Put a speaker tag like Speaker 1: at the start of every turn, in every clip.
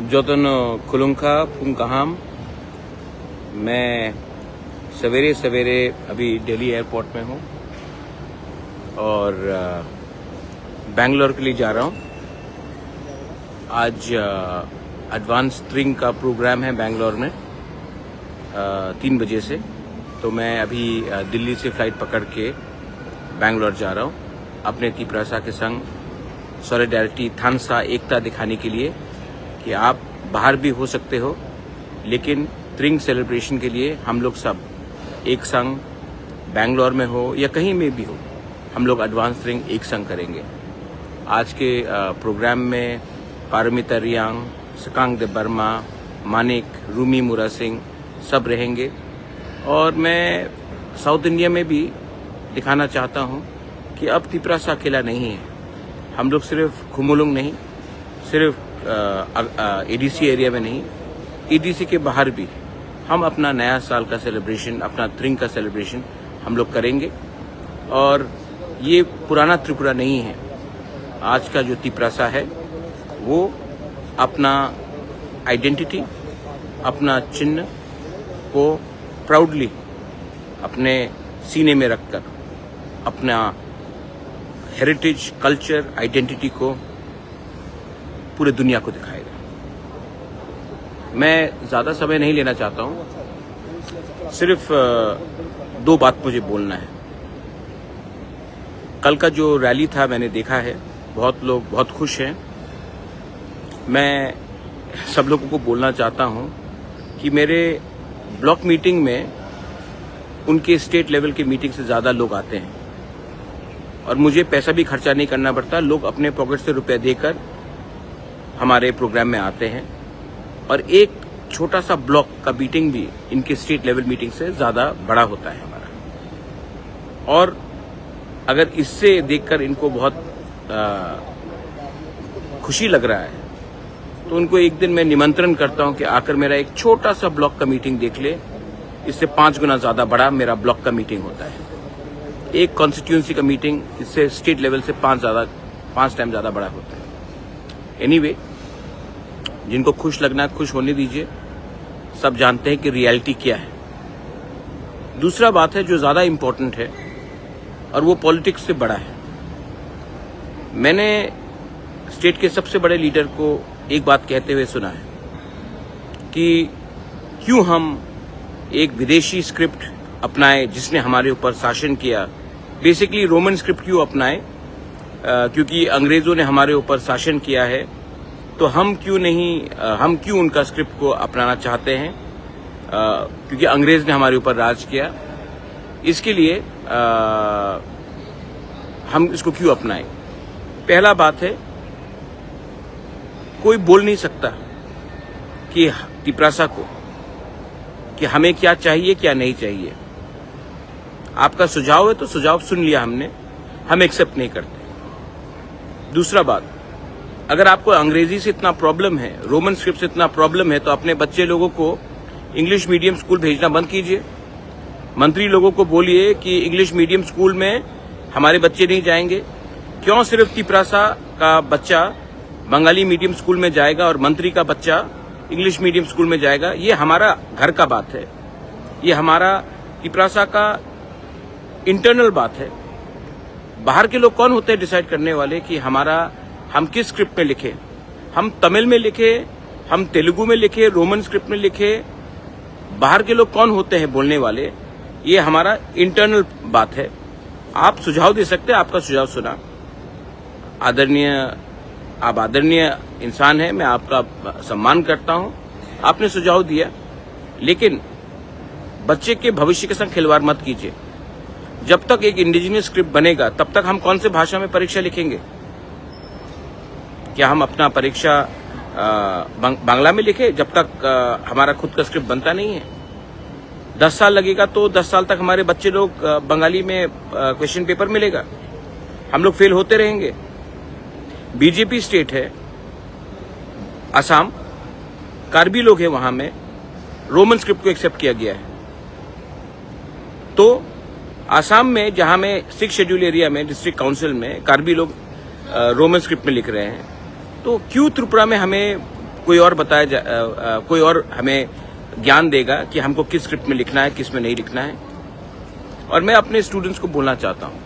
Speaker 1: जोतन खुलुंखा पुंकहाम। मैं सवेरे सवेरे अभी दिल्ली एयरपोर्ट में हूँ और बेंगलोर के लिए जा रहा हूँ। आज एडवांस ट्रिंग का प्रोग्राम है बेंगलोर में 3 बजे से। तो मैं अभी दिल्ली से फ्लाइट पकड़ के बेंगलोर जा रहा हूँ अपने तिपरासा के संग सॉलिडारिटी थानसा एकता दिखाने के लिए कि आप बाहर भी हो सकते हो, लेकिन ट्रिंग सेलिब्रेशन के लिए हम लोग सब एक संग बेंगलोर में हो या कहीं में भी हो, हम लोग एडवांस ट्रिंग एक संग करेंगे। आज के प्रोग्राम में पारमिता रियांग, सकांग दे बर्मा, मानिक, रूमी मुरा सिंह सब रहेंगे। और मैं साउथ इंडिया में भी दिखाना चाहता हूँ कि अब तिपरासा अकेला नहीं है। हम लोग सिर्फ खुमुलुंग नहीं, सिर्फ एडीसी एरिया में नहीं, एडीसी के बाहर भी हम अपना नया साल का सेलिब्रेशन, अपना ट्रिंग का सेलिब्रेशन हम लोग करेंगे। और ये पुराना त्रिपुरा नहीं है। आज का जो तिपरासा है वो अपना आइडेंटिटी, अपना चिन्ह को प्राउडली अपने सीने में रखकर अपना हेरिटेज, कल्चर, आइडेंटिटी को पूरे दुनिया को दिखाएगा। मैं ज़्यादा समय नहीं लेना चाहता हूँ, सिर्फ 2 बात मुझे बोलना है। कल का जो रैली था मैंने देखा है, बहुत लोग बहुत खुश हैं। मैं सब लोगों को बोलना चाहता हूँ कि मेरे ब्लॉक मीटिंग में उनके स्टेट लेवल की मीटिंग से ज़्यादा लोग आते हैं और मुझे पैसा भी खर्चा नहीं करना पड़ता। लोग अपने पॉकेट से रुपए देकर हमारे प्रोग्राम में आते हैं और एक छोटा सा ब्लॉक का मीटिंग भी इनके स्टेट लेवल मीटिंग से ज़्यादा बड़ा होता है हमारा। और अगर इससे देखकर इनको बहुत खुशी लग रहा है तो उनको एक दिन मैं निमंत्रण करता हूं कि आकर मेरा एक छोटा सा ब्लॉक का मीटिंग देख ले। इससे 5 गुना ज़्यादा बड़ा मेरा ब्लॉक का मीटिंग होता है। एक कॉन्स्टिट्यूंसी का मीटिंग इससे स्टेट लेवल से 5 टाइम ज़्यादा बड़ा होता है। एनीवे, जिनको खुश लगना है खुश होने दीजिए। सब जानते हैं कि रियलिटी क्या है। दूसरा बात है जो ज़्यादा इम्पोर्टेंट है और वो पॉलिटिक्स से बड़ा है। मैंने स्टेट के सबसे बड़े लीडर को एक बात कहते हुए सुना है कि क्यों हम एक विदेशी स्क्रिप्ट अपनाए जिसने हमारे ऊपर शासन किया। बेसिकली रोमन स्क्रिप्ट क्यों अपनाए? क्योंकि अंग्रेजों ने हमारे ऊपर शासन किया है, तो हम क्यों उनका स्क्रिप्ट को अपनाना चाहते हैं? क्योंकि अंग्रेज ने हमारे ऊपर राज किया, इसके लिए हम इसको क्यों अपनाएं? पहला बात है, कोई बोल नहीं सकता कि तिपरासा को कि हमें क्या चाहिए क्या नहीं चाहिए। आपका सुझाव है तो सुझाव सुन लिया हमने, हम एक्सेप्ट नहीं करते। दूसरा बात, अगर आपको अंग्रेजी से इतना प्रॉब्लम है, रोमन स्क्रिप्ट से इतना प्रॉब्लम है, तो अपने बच्चे लोगों को इंग्लिश मीडियम स्कूल भेजना बंद कीजिए। मंत्री लोगों को बोलिए कि इंग्लिश मीडियम स्कूल में हमारे बच्चे नहीं जाएंगे। क्यों सिर्फ तिपरासा का बच्चा बंगाली मीडियम स्कूल में जाएगा और मंत्री का बच्चा इंग्लिश मीडियम स्कूल में जाएगा? ये हमारा घर का बात है, ये हमारा तिपरासा का इंटरनल बात है। बाहर के लोग कौन होते हैं डिसाइड करने वाले कि हम किस स्क्रिप्ट में लिखे? हम तमिल में लिखे, हम तेलुगु में लिखे, रोमन स्क्रिप्ट में लिखे? बाहर के लोग कौन होते हैं बोलने वाले? ये हमारा इंटरनल बात है। आप सुझाव दे सकते हैं, आपका सुझाव सुना। आप आदरणीय इंसान हैं, मैं आपका सम्मान करता हूं। आपने सुझाव दिया, लेकिन बच्चे के भविष्य के संग खिलवाड़ मत कीजिए। जब तक एक इंडिजिनियस स्क्रिप्ट बनेगा तब तक हम कौन से भाषा में परीक्षा लिखेंगे? क्या हम अपना परीक्षा बांग्ला में लिखे जब तक हमारा खुद का स्क्रिप्ट बनता नहीं है? 10 साल लगेगा तो 10 साल तक हमारे बच्चे लोग बंगाली में क्वेश्चन पेपर मिलेगा, हम लोग फेल होते रहेंगे। बीजेपी स्टेट है असम, कार्बी लोग हैं वहां में, रोमन स्क्रिप्ट को एक्सेप्ट किया गया है। तो असम में जहां में 6 शेड्यूल एरिया में डिस्ट्रिक्ट काउंसिल में कार्बी लोग रोमन स्क्रिप्ट में लिख रहे हैं, तो क्यों त्रिपुरा में हमें कोई और कोई और हमें ज्ञान देगा कि हमको किस स्क्रिप्ट में लिखना है, किस में नहीं लिखना है। और मैं अपने स्टूडेंट्स को बोलना चाहता हूँ,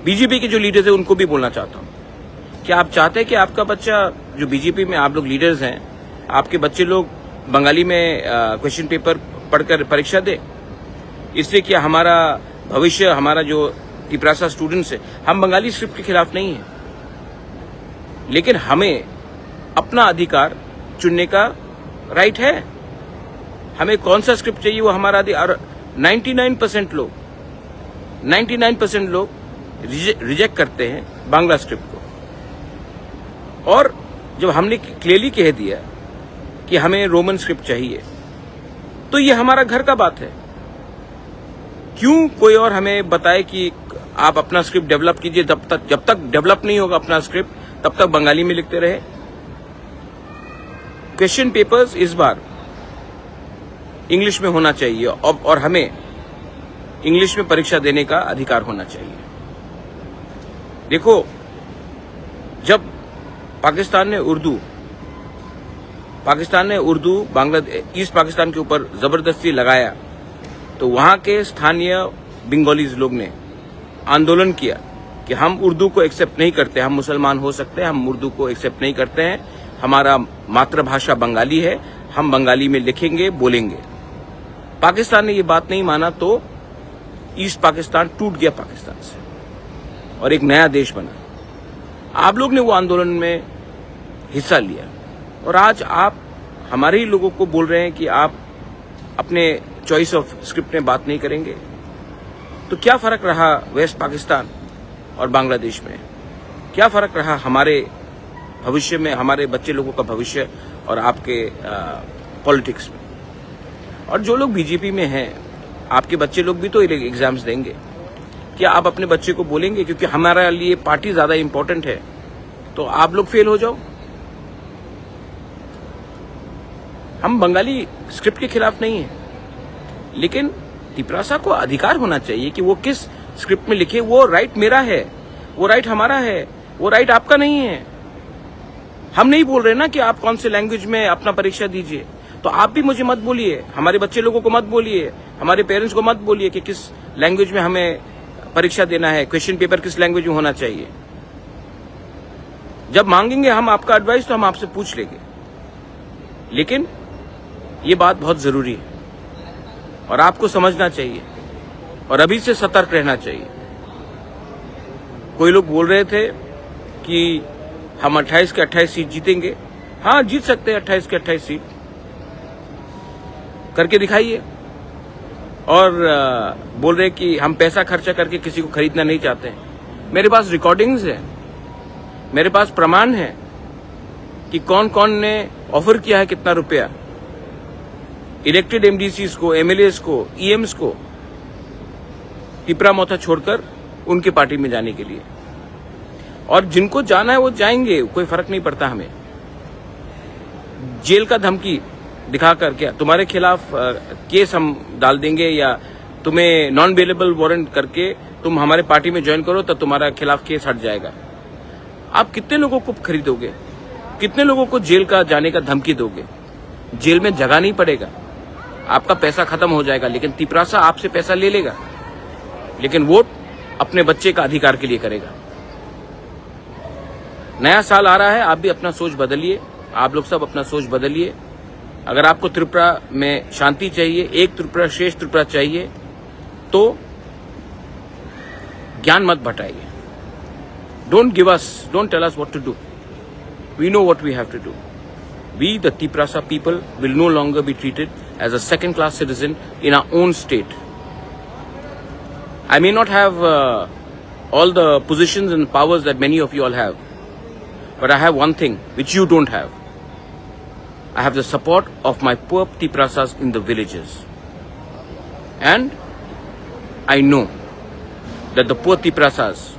Speaker 1: बीजेपी के जो लीडर्स हैं उनको भी बोलना चाहता हूँ कि आप चाहते हैं कि आपका बच्चा, जो बीजेपी में आप लोग लीडर्स हैं, आपके बच्चे लोग बंगाली में क्वेश्चन पेपर पढ़कर परीक्षा दे, इससे क्या हमारा भविष्य, हमारा जो तिपरासा स्टूडेंट्स है, हम बंगाली स्क्रिप्ट के खिलाफ नहीं है, लेकिन हमें अपना अधिकार चुनने का राइट है। हमें कौन सा स्क्रिप्ट चाहिए वो हमारा अधिकार। 99% लोग रिजेक्ट करते हैं बांग्ला स्क्रिप्ट को, और जब हमने क्लियरली कह दिया कि हमें रोमन स्क्रिप्ट चाहिए, तो ये हमारा घर का बात है। क्यों कोई और हमें बताए कि आप अपना स्क्रिप्ट डेवलप कीजिए, जब तक डेवलप नहीं होगा अपना स्क्रिप्ट तब तक बंगाली में लिखते रहे। क्वेश्चन पेपर्स इस बार इंग्लिश में होना चाहिए, और हमें इंग्लिश में परीक्षा देने का अधिकार होना चाहिए। देखो, जब पाकिस्तान ने उर्दू बांग्लादेश ईस्ट पाकिस्तान के ऊपर जबरदस्ती लगाया, तो वहां के स्थानीय बंगालीज लोग ने आंदोलन किया कि हम उर्दू को एक्सेप्ट नहीं करते, हम मुसलमान हो सकते हैं, हम उर्दू को एक्सेप्ट नहीं करते हैं, हमारा मातृभाषा बंगाली है, हम बंगाली में लिखेंगे, बोलेंगे। पाकिस्तान ने ये बात नहीं माना, तो ईस्ट पाकिस्तान टूट गया पाकिस्तान से और एक नया देश बना। आप लोग ने वो आंदोलन में हिस्सा लिया, और आज आप हमारे ही लोगों को बोल रहे हैं कि आप अपने चॉइस ऑफ स्क्रिप्ट में बात नहीं करेंगे। तो क्या फर्क रहा वेस्ट पाकिस्तान और बांग्लादेश में? क्या फर्क रहा हमारे भविष्य में, हमारे बच्चे लोगों का भविष्य और आपके पॉलिटिक्स में? और जो लोग बीजेपी में हैं, आपके बच्चे लोग भी तो एग्जाम्स देंगे। क्या आप अपने बच्चे को बोलेंगे क्योंकि हमारे लिए पार्टी ज्यादा इंपॉर्टेंट है, तो आप लोग फेल हो जाओ? हम बंगाली स्क्रिप्ट के खिलाफ नहीं है, लेकिन तिपरासा को अधिकार होना चाहिए कि वो किस स्क्रिप्ट में लिखे। वो राइट मेरा है, वो राइट हमारा है, वो राइट आपका नहीं है। हम नहीं बोल रहे ना कि आप कौन से लैंग्वेज में अपना परीक्षा दीजिए, तो आप भी मुझे मत बोलिए, हमारे बच्चे लोगों को मत बोलिए, हमारे पेरेंट्स को मत बोलिए कि किस लैंग्वेज में हमें परीक्षा देना है, क्वेश्चन पेपर किस लैंग्वेज में होना चाहिए। जब मांगेंगे हम आपका एडवाइस तो हम आपसे पूछ लेंगे, लेकिन ये बात बहुत जरूरी है और आपको समझना चाहिए और अभी से सतर्क रहना चाहिए। कोई लोग बोल रहे थे कि हम 28 के 28 सीट जीतेंगे। हाँ, जीत सकते हैं 28 के 28 सीट, करके दिखाइए। और बोल रहे कि हम पैसा खर्चा करके किसी को खरीदना नहीं चाहते हैं। मेरे पास रिकॉर्डिंग्स है, मेरे पास प्रमाण है कि कौन कौन ने ऑफर किया है कितना रुपया इलेक्टेड एमडीसीज को, एमएलएस को, ईएम्स को टिपरा मोथा छोड़कर उनके पार्टी में जाने के लिए। और जिनको जाना है वो जाएंगे, कोई फर्क नहीं पड़ता हमें। जेल का धमकी दिखाकर क्या तुम्हारे खिलाफ केस हम डाल देंगे, या तुम्हें नॉन बेलेबल वारंट करके तुम हमारे पार्टी में ज्वाइन करो तो तुम्हारा खिलाफ केस हट जाएगा। आप कितने लोगों को खरीदोगे? कितने लोगों को जेल का जाने का धमकी दोगे? जेल में जगह नहीं पड़ेगा, आपका पैसा खत्म हो जाएगा, लेकिन तिपरासा आपसे पैसा ले लेगा, लेकिन वोट अपने बच्चे का अधिकार के लिए करेगा। नया साल आ रहा है, आप भी अपना सोच बदलिए, आप लोग सब अपना सोच बदलिए। अगर आपको त्रिपुरा में शांति चाहिए, एक त्रिपुरा श्रेष्ठ त्रिपुरा चाहिए, तो ज्ञान मत बटाइए। Don't tell us what to do, we know what we have to do. We, the Tiprasa people, will no longer be treated as a second-class citizen in our own state. I may not have all the positions and powers that many of you all have, but I have one thing which you don't have. I have the support of my poor Tiprasas in the villages. And I know that the poor Tiprasas,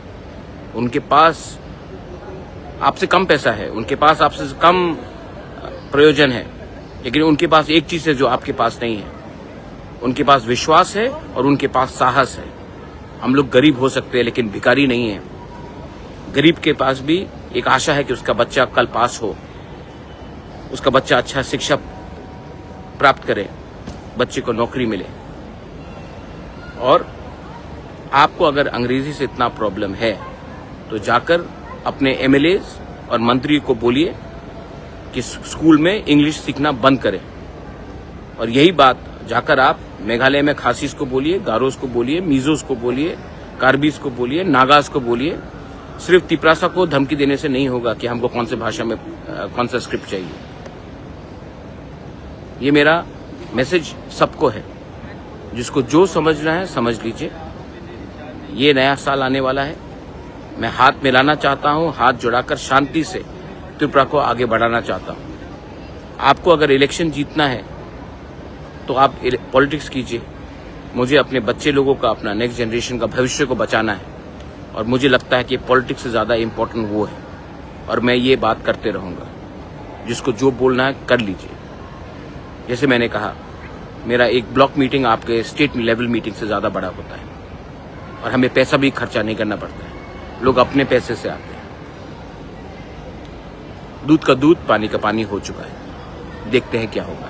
Speaker 1: उनके पास आपसे कम पैसा है, उनके पास आपसे कम प्रयोजन है, लेकिन उनके पास एक चीज है जो आपके पास नहीं है। उनके पास विश्वास है और उनके पास साहस है। हम लोग गरीब हो सकते हैं लेकिन भिखारी नहीं है। गरीब के पास भी एक आशा है कि उसका बच्चा कल पास हो। उसका बच्चा अच्छा शिक्षा प्राप्त करे, बच्चे को नौकरी मिले। और आपको अगर अंग्रेजी से इतना प्रॉब्लम है तो जाकर अपने एमएलएज और मंत्री को बोलिए कि स्कूल में इंग्लिश सीखना बंद करें। और यही बात जाकर आप मेघालय में खासीस को बोलिए, गारोस को बोलिए, मिजोस को बोलिए, कार्बीस को बोलिए, नागास को बोलिए। सिर्फ तिपरासा को धमकी देने से नहीं होगा कि हमको कौन से भाषा में कौन सा स्क्रिप्ट चाहिए। ये मेरा मैसेज सबको है, जिसको जो समझना है समझ लीजिए। ये नया साल आने वाला है, मैं हाथ मिलाना चाहता हूं, हाथ जुड़ाकर शांति से त्रिपुरा को आगे बढ़ाना चाहता हूं। आपको अगर इलेक्शन जीतना है तो आप पॉलिटिक्स कीजिए। मुझे अपने बच्चे लोगों का, अपना नेक्स्ट जनरेशन का भविष्य को बचाना है, और मुझे लगता है कि पॉलिटिक्स से ज़्यादा इम्पोर्टेंट वो है, और मैं ये बात करते रहूँगा। जिसको जो बोलना है कर लीजिए। जैसे मैंने कहा, मेरा एक ब्लॉक मीटिंग आपके स्टेट लेवल मीटिंग से ज़्यादा बड़ा होता है, और हमें पैसा भी खर्चा नहीं करना पड़ता है। लोग अपने पैसे से आते हैं। दूध का दूध, पानी का पानी हो चुका है। देखते हैं क्या होगा।